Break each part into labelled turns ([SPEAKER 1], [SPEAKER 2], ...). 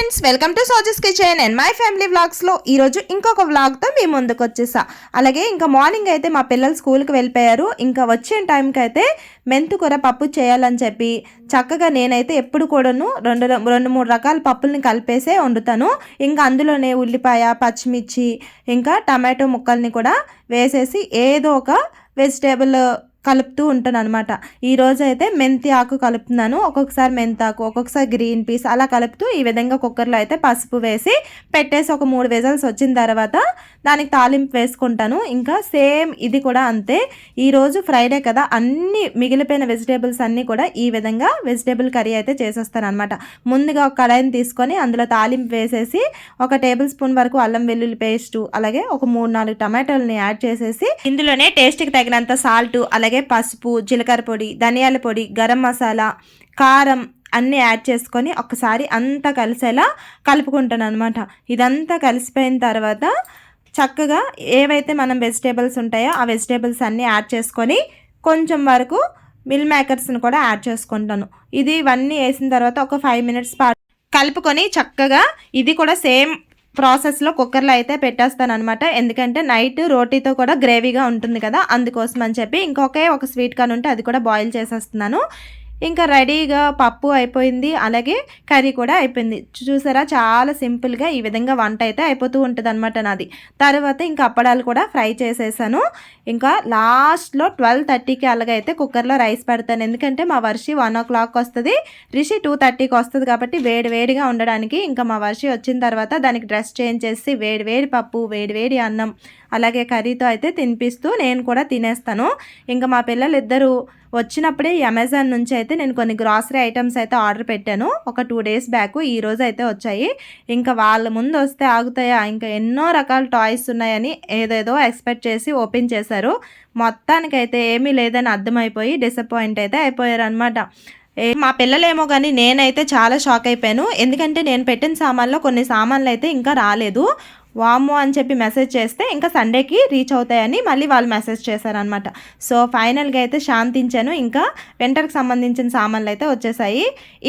[SPEAKER 1] Friends, welcome to Soja's kitchen and my family వ్లాగ్స్లో ఈరోజు ఇంకొక వ్లాగ్తో మీ ముందుకు వచ్చేసా. అలాగే ఇంకా మార్నింగ్ అయితే మా పిల్లలు స్కూల్కి వెళ్ళిపోయారు. ఇంకా వచ్చే టైంకి అయితే మెంతుకూర పప్పు చేయాలని చెప్పి చక్కగా నేనైతే ఎప్పుడు కూడాను రెండు మూడు రకాల పప్పుల్ని కలిపేసే వండుతాను. ఇంకా అందులోనే ఉల్లిపాయ, పచ్చిమిర్చి, ఇంకా టమాటో ముక్కల్ని కూడా వేసేసి ఏదో ఒక వెజిటేబుల్ కలుపుతూ ఉంటాను అనమాట. ఈరోజు అయితే మెంతి ఆకు కలుపుతున్నాను. ఒక్కొక్కసారి మెంతాకు, ఒక్కొక్కసారి గ్రీన్ పీస్ అలా కలుపుతూ ఈ విధంగా కుక్కర్లో అయితే పసుపు వేసి పెట్టేసి ఒక 3 విజిల్స్ వచ్చిన తర్వాత దానికి తాలింపు వేసుకుంటాను. ఇంకా సేమ్ ఇది కూడా అంతే. ఈరోజు ఫ్రైడే కదా, అన్ని మిగిలిపోయిన వెజిటేబుల్స్ అన్నీ కూడా ఈ విధంగా వెజిటేబుల్ కర్రీ అయితే చేసేస్తాను అనమాట. ముందుగా ఒక కడాయిని తీసుకొని అందులో తాలింపు వేసేసి 1 టేబుల్ స్పూన్ వరకు అల్లం వెల్లుల్లి పేస్టు, అలాగే ఒక 3-4 టమాటోలని యాడ్ చేసేసి ఇందులోనే టేస్ట్కి తగినంత సాల్ట్, అలాగే పసుపు, జీలకర్ర పొడి, ధనియాల పొడి, గరం మసాలా, కారం అన్నీ యాడ్ చేసుకొని ఒకసారి అంతా కలిసేలా కలుపుకుంటాను అనమాట. ఇదంతా కలిసిపోయిన తర్వాత చక్కగా ఏవైతే మనం వెజిటేబుల్స్ ఉంటాయో ఆ వెజిటేబుల్స్ అన్నీ యాడ్ చేసుకొని కొంచెం వరకు మిల్ మేకర్స్ని కూడా యాడ్ చేసుకుంటాను. ఇవన్నీ వేసిన తర్వాత ఒక 5 మినిట్స్ పాటు కలుపుకొని చక్కగా ఇది కూడా సేమ్ ప్రాసెస్లో కుక్కర్లో అయితే పెట్టేస్తాను అనమాట. ఎందుకంటే నైట్ రోటీతో కూడా గ్రేవీగా ఉంటుంది కదా, అందుకోసం అని చెప్పి ఒక స్వీట్ కార్న్ ఉంటే అది కూడా బాయిల్ చేసేస్తున్నాను. ఇంకా రెడీగా పప్పు అయిపోయింది, అలాగే కర్రీ కూడా అయిపోయింది. చూసారా, చాలా సింపుల్గా ఈ విధంగా వంట అయితే అయిపోతూ ఉంటుంది అనమాట నాది. తర్వాత ఇంకా అప్పడాలు కూడా ఫ్రై చేసేసాను. ఇంకా లాస్ట్లో 12:30కి అలాగైతే కుక్కర్లో రైస్ పెడతాను. ఎందుకంటే మా వర్షి 1 o'clock వస్తుంది, రిషి 2:30కి వస్తుంది కాబట్టి వేడిగా ఉండడానికి. ఇంకా మా వర్షి వచ్చిన తర్వాత దానికి డ్రెస్ చేంజ్ చేసి వేడి పప్పు, వేడి అన్నం, అలాగే కర్రీతో అయితే తినిపిస్తూ నేను కూడా తినేస్తాను. ఇంకా మా పిల్లలు ఇద్దరు వచ్చినప్పుడే అమెజాన్ నుంచి అయితే నేను కొన్ని గ్రాసరీ ఐటమ్స్ అయితే ఆర్డర్ పెట్టాను. ఒక 2 days బ్యాక్. ఈరోజు అయితే వచ్చాయి. ఇంకా వాళ్ళ ముందు వస్తే ఆగుతాయా, ఇంకా ఎన్నో రకాల టాయ్స్ ఉన్నాయని ఏదేదో ఎక్స్పెక్ట్ చేసి ఓపెన్ చేశారు. మొత్తానికైతే ఏమీ లేదని అర్థమైపోయి డిసప్పాయింట్ అయితే అయిపోయారు అనమాట. మా పిల్లలేమో కానీ నేనైతే చాలా షాక్ అయిపోయాను. ఎందుకంటే నేను పెట్టిన సామాన్లో కొన్ని సామాన్లు అయితే ఇంకా రాలేదు. వామ్మో అని చెప్పి మెసేజ్ చేస్తే ఇంకా సండేకి రీచ్ అవుతాయని మళ్ళీ వాళ్ళు మెసేజ్ చేశారనమాట. సో ఫైనల్గా అయితే శాంతించాను. ఇంకా వింటర్కి సంబంధించిన సామాన్లు అయితే వచ్చేసాయి.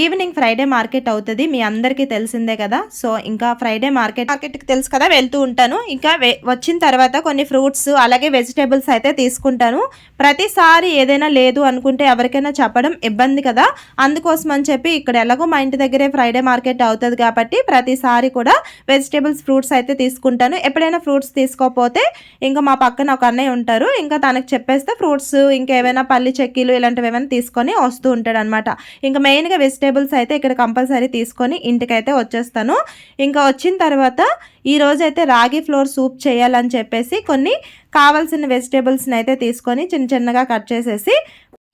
[SPEAKER 1] ఈవినింగ్ ఫ్రైడే మార్కెట్ అవుతుంది, మీ అందరికీ తెలిసిందే కదా. సో ఇంకా ఫ్రైడే మార్కెట్కి తెలుసు కదా, వెళ్తూ ఉంటాను. ఇంకా వచ్చిన తర్వాత కొన్ని ఫ్రూట్స్ అలాగే వెజిటేబుల్స్ అయితే తీసుకుంటాను. ప్రతిసారి ఏదైనా లేదు అనుకుంటే ఎవరికైనా చెప్పడం ఇబ్బంది కదా, అందుకోసం అని చెప్పి ఇక్కడ ఎలాగో మా ఇంటి దగ్గరే ఫ్రైడే మార్కెట్ అవుతుంది కాబట్టి ప్రతిసారి కూడా వెజిటేబుల్స్, ఫ్రూట్స్ అయితే తీసుకుంటాను. ఎప్పుడైనా ఫ్రూట్స్ తీసుకోకపోతే ఇంకా మా పక్కన ఒక అన్నయ్య ఉంటారు, ఇంకా తనకు చెప్పేస్తే ఫ్రూట్స్ ఇంకేమైనా పల్లి చెక్కీలు ఇలాంటివి ఏమైనా తీసుకొని వస్తూ ఉంటాడు అనమాట. ఇంకా మెయిన్గా వెజిటేబుల్స్ అయితే ఇక్కడ కంపల్సరీ తీసుకొని ఇంటికైతే వచ్చేస్తాను. ఇంకా వచ్చిన తర్వాత ఈరోజు అయితే రాగి ఫ్లోర్ సూప్ చేయాలని చెప్పేసి కొన్ని కావాల్సిన వెజిటేబుల్స్ని అయితే తీసుకొని చిన్నగా కట్ చేసేసి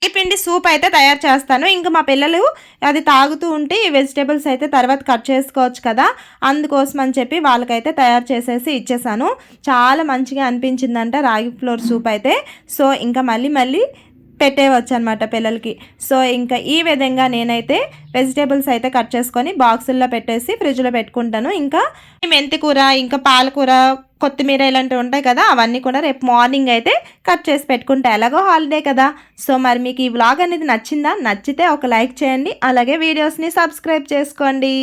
[SPEAKER 1] ఈ పిండి సూప్ అయితే తయారు చేస్తాను. ఇంకా మా పిల్లలు అది తాగుతూ ఉంటే ఈ వెజిటేబుల్స్ అయితే తర్వాత కట్ చేసుకోవచ్చు కదా, అందుకోసం అని చెప్పి వాళ్ళకైతే తయారు చేసేసి ఇచ్చేసాను. చాలా మంచిగా అనిపించిందంట రాగి ఫ్లోర్ సూప్ అయితే. సో ఇంకా మళ్ళీ పెట్టేవచ్చు అనమాట పిల్లలకి. సో ఇంకా ఈ విధంగా నేనైతే వెజిటేబుల్స్ అయితే కట్ చేసుకొని బాక్సుల్లో పెట్టేసి ఫ్రిడ్జ్లో పెట్టుకుంటాను. ఇంకా మెంతికూర, ఇంకా పాలకూర, కొత్తిమీర ఇలాంటివి ఉంటాయి కదా, అవన్నీ కూడా రేపు మార్నింగ్ అయితే కట్ చేసి పెట్టుకుంటా. ఎలాగో హాలిడే కదా. సో మరి మీకు ఈ వ్లాగ్ అనేది నచ్చిందా? నచ్చితే ఒక లైక్ చేయండి, అలాగే వీడియోస్ని సబ్స్క్రైబ్ చేసుకోండి.